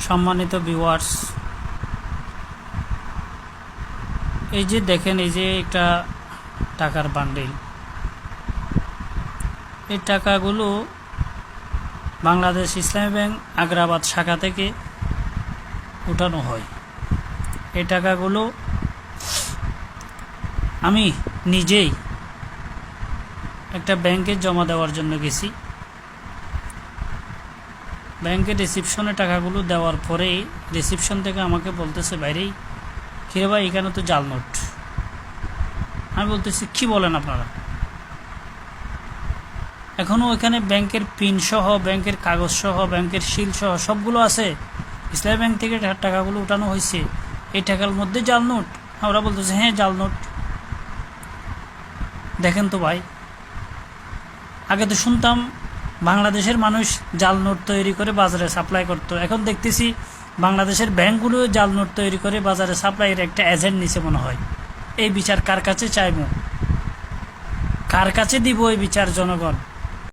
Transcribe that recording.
সম্মানিত ভিউয়ার্স, এই যে দেখেন, এই যে একটা টাকার বান্ডিল। এই টাকাগুলো বাংলাদেশ ইসলামী ব্যাংক আগ্রাবাদ শাখা থেকে উঠানো হয়। এই টাকাগুলো আমি নিজেই একটা ব্যাংকে জমা দেওয়ার জন্য গেছি। ব্যাংকের রিসিপশনে টাকাগুলো দেওয়ার পরেই রিসিপশন থেকে আমাকে বলতেছে, বাইরেই কিরে ভাই, এখানে তো জাল নোট। আমি বলতেছি, কি বলেন আপনারা? এখনও ওইখানে ব্যাংকের পিন সহ, ব্যাংকের কাগজ সহ, ব্যাংকের সিল সহ সবগুলো আছে। ইসলামী ব্যাংক থেকে টাকাগুলো উঠানো হয়েছে, এই টাকার মধ্যে জাল নোট। ওরা বলতেছে, হ্যাঁ জাল নোট। দেখেন তো ভাই, আগে তো শুনতাম বাংলাদেশের মানুষ জাল নোট তৈরি করে বাজারে সাপ্লাই করতো। এখন দেখতেছি বাংলাদেশের ব্যাংকগুলো জাল নোট তৈরি করে বাজারে সাপ্লাইয়ের একটা এজেন্ট নিচে মনে হয়। এই বিচার কার কাছে চাইব? কার কাছে দিব এই বিচার জনগণ?